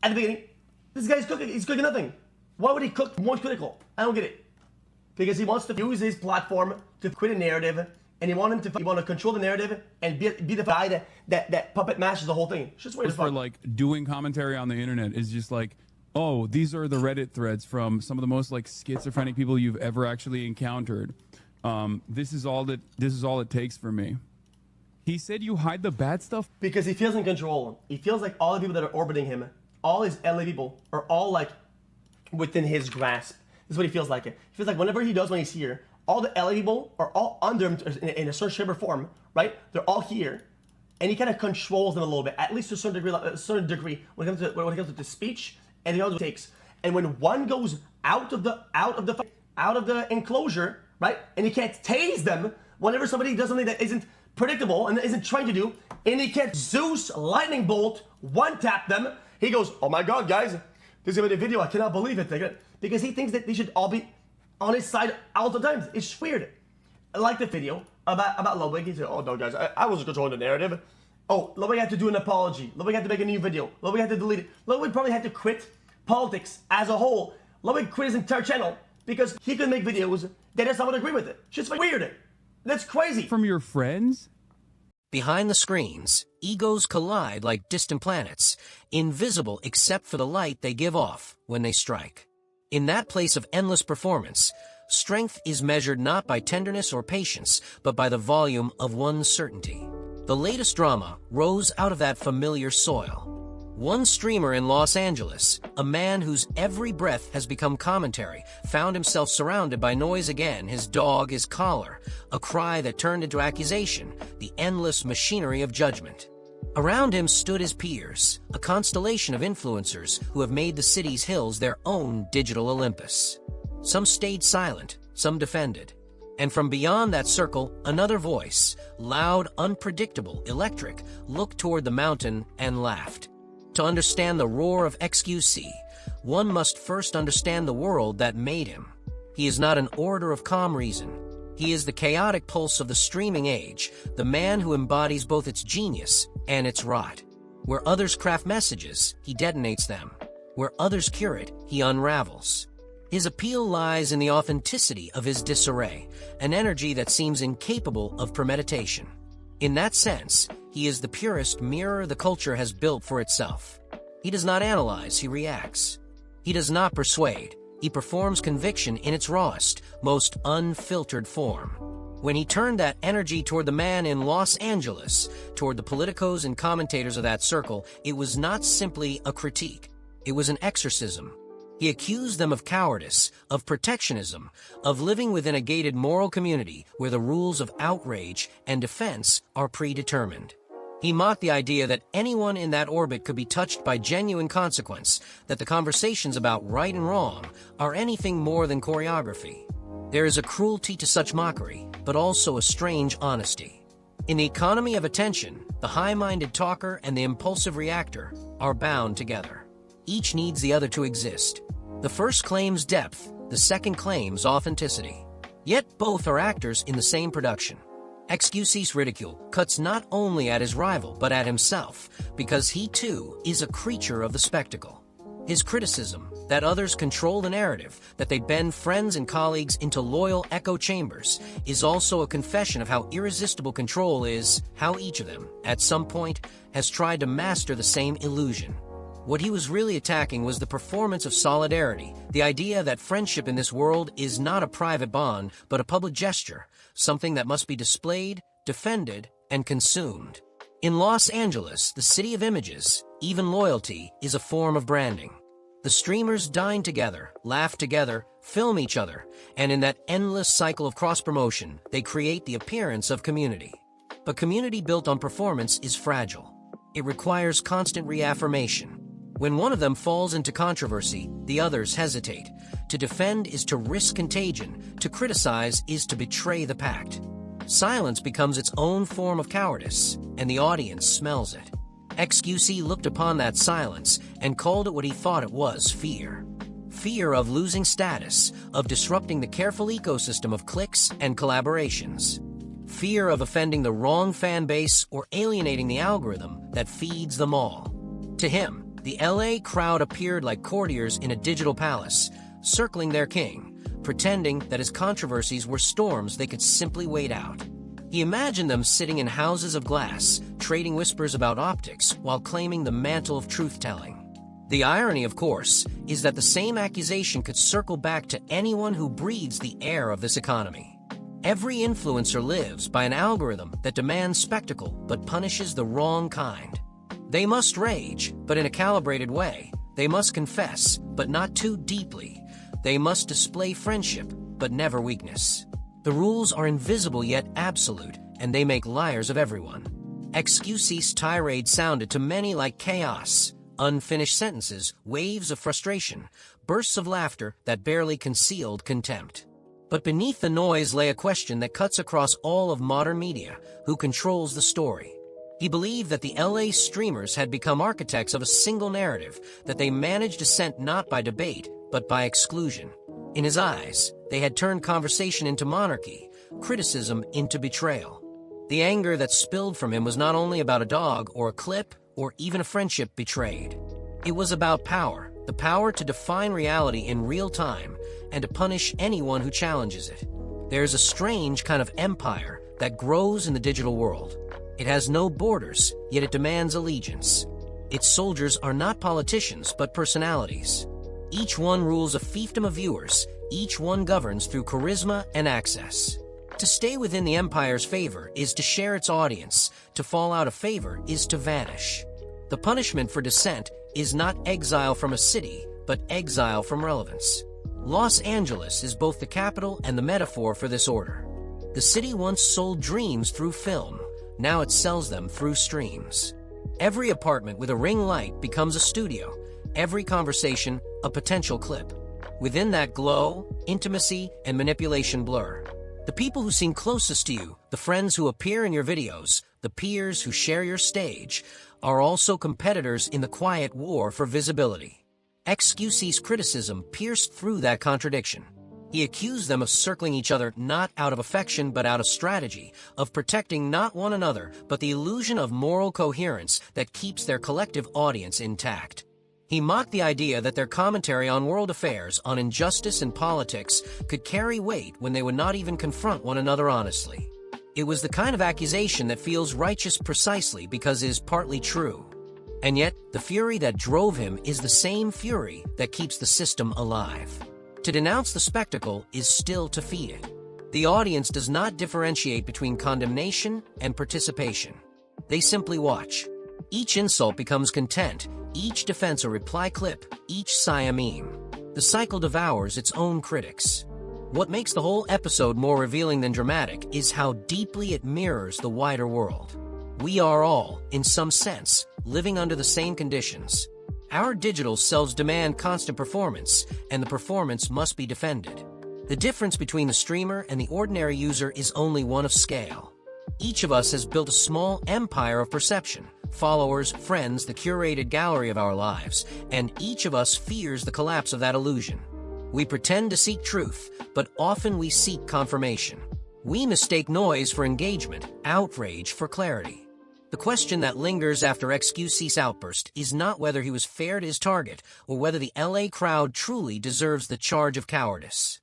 at the beginning. This guy's cooking. He's cooking nothing. Why would he cook more critical? I don't get it. Because he wants to use his platform to create a narrative, and he want to control the narrative and be the guy that puppet mashes the whole thing. It's just weird as fuck. For like doing commentary on the internet is just like, oh, these are the Reddit threads from some of the most like schizophrenic people you've ever actually encountered. This is all it takes for me. He said you hide the bad stuff because he feels in control. He feels like all the people that are orbiting him, all his LA people, are all like within his grasp. This is what he feels like. He feels like whenever he does when he's here, all the LA people are all under him in a certain shape or form, right? They're all here, and he kind of controls them a little bit, at least to a certain degree when it comes to the speech and the other takes. And when one goes out of the enclosure, right, and he can't tase them whenever somebody does something that isn't predictable and isn't trying to do, and he can't Zeus lightning bolt one tap them, he goes, oh my god, guys, this is gonna be the video, I cannot believe it. Because he thinks that they should all be on his side all the time. It's weird. I like the video about Ludwig. He said, oh no guys, I wasn't controlling the narrative. Oh, Ludwig had to do an apology. Ludwig had to make a new video. Ludwig had to delete it. Ludwig probably had to quit politics as a whole. Ludwig quit his entire channel because he could make videos that does not would agree with it. It's just weird. That's crazy. from your friends? Behind the screens, egos collide like distant planets, invisible except for the light they give off when they strike. In that place of endless performance, strength is measured not by tenderness or patience, but by the volume of one's certainty. The latest drama rose out of that familiar soil. One streamer in Los Angeles, a man whose every breath has become commentary, found himself surrounded by noise again, his dog, his collar, a cry that turned into accusation, the endless machinery of judgment. Around him stood his peers, a constellation of influencers who have made the city's hills their own digital Olympus. Some stayed silent, some defended. And from beyond that circle, another voice, loud, unpredictable, electric, looked toward the mountain and laughed. To understand the roar of xQc, one must first understand the world that made him. He is not an orator of calm reason. He is the chaotic pulse of the streaming age, the man who embodies both its genius and its rot. Where others craft messages, he detonates them. Where others curate, he unravels. His appeal lies in the authenticity of his disarray, an energy that seems incapable of premeditation. In that sense, he is the purest mirror the culture has built for itself. He does not analyze, he reacts. He does not persuade. He performs conviction in its rawest, most unfiltered form. When he turned that energy toward the man in Los Angeles, toward the politicos and commentators of that circle, it was not simply a critique. It was an exorcism. He accused them of cowardice, of protectionism, of living within a gated moral community where the rules of outrage and defense are predetermined. He mocked the idea that anyone in that orbit could be touched by genuine consequence, that the conversations about right and wrong are anything more than choreography. There is a cruelty to such mockery, but also a strange honesty. In the economy of attention, the high-minded talker and the impulsive reactor are bound together. Each needs the other to exist. The first claims depth, the second claims authenticity. Yet both are actors in the same production. xQc's ridicule cuts not only at his rival, but at himself, because he too is a creature of the spectacle. His criticism, that others control the narrative, that they bend friends and colleagues into loyal echo chambers, is also a confession of how irresistible control is, how each of them, at some point, has tried to master the same illusion. What he was really attacking was the performance of solidarity, the idea that friendship in this world is not a private bond, but a public gesture, something that must be displayed, defended, and consumed. In Los Angeles, the city of images, even loyalty is a form of branding. The streamers dine together, laugh together, film each other, and in that endless cycle of cross-promotion, they create the appearance of community. But community built on performance is fragile. It requires constant reaffirmation. When one of them falls into controversy, the others hesitate. To defend is to risk contagion. To criticize is to betray the pact. Silence becomes its own form of cowardice, and the audience smells it. xQc looked upon that silence and called it what he thought it was: fear. Fear of losing status, of disrupting the careful ecosystem of clicks and collaborations. Fear of offending the wrong fan base or alienating the algorithm that feeds them all. To him, The LA crowd appeared like courtiers in a digital palace, circling their king, pretending that his controversies were storms they could simply wait out. He imagined them sitting in houses of glass, trading whispers about optics while claiming the mantle of truth-telling. The irony, of course, is that the same accusation could circle back to anyone who breathes the air of this economy. Every influencer lives by an algorithm that demands spectacle but punishes the wrong kind. They must rage, but in a calibrated way. They must confess, but not too deeply. They must display friendship, but never weakness. The rules are invisible yet absolute, and they make liars of everyone. xQc's tirade sounded to many like chaos, unfinished sentences, waves of frustration, bursts of laughter that barely concealed contempt. But beneath the noise lay a question that cuts across all of modern media: who controls the story? He believed that the LA streamers had become architects of a single narrative, that they managed dissent not by debate, but by exclusion. In his eyes, they had turned conversation into monarchy, criticism into betrayal. The anger that spilled from him was not only about a dog or a clip or even a friendship betrayed. It was about power, the power to define reality in real time and to punish anyone who challenges it. There's a strange kind of empire that grows in the digital world. It has no borders, yet it demands allegiance. Its soldiers are not politicians, but personalities. Each one rules a fiefdom of viewers. Each one governs through charisma and access. To stay within the empire's favor is to share its audience. To fall out of favor is to vanish. The punishment for dissent is not exile from a city, but exile from relevance. Los Angeles is both the capital and the metaphor for this order. The city once sold dreams through film. Now it sells them through streams. Every apartment with a ring light becomes a studio. Every conversation, a potential clip. Within that glow, intimacy and manipulation blur. The people who seem closest to you, the friends who appear in your videos, the peers who share your stage, are also competitors in the quiet war for visibility. xQc's criticism pierced through that contradiction. He accused them of circling each other not out of affection but out of strategy, of protecting not one another but the illusion of moral coherence that keeps their collective audience intact. He mocked the idea that their commentary on world affairs, on injustice and politics, could carry weight when they would not even confront one another honestly. It was the kind of accusation that feels righteous precisely because it is partly true. And yet, the fury that drove him is the same fury that keeps the system alive. To denounce the spectacle is still to feed it. The audience does not differentiate between condemnation and participation. They simply watch. Each insult becomes content, each defense a reply clip, each sigh a meme. The cycle devours its own critics. What makes the whole episode more revealing than dramatic is how deeply it mirrors the wider world. We are all, in some sense, living under the same conditions. Our digital selves demand constant performance, and the performance must be defended. The difference between the streamer and the ordinary user is only one of scale. Each of us has built a small empire of perception, followers, friends, the curated gallery of our lives, and each of us fears the collapse of that illusion. We pretend to seek truth, but often we seek confirmation. We mistake noise for engagement, outrage for clarity. The question that lingers after xQc's outburst is not whether he was fair to his target or whether the LA crowd truly deserves the charge of cowardice.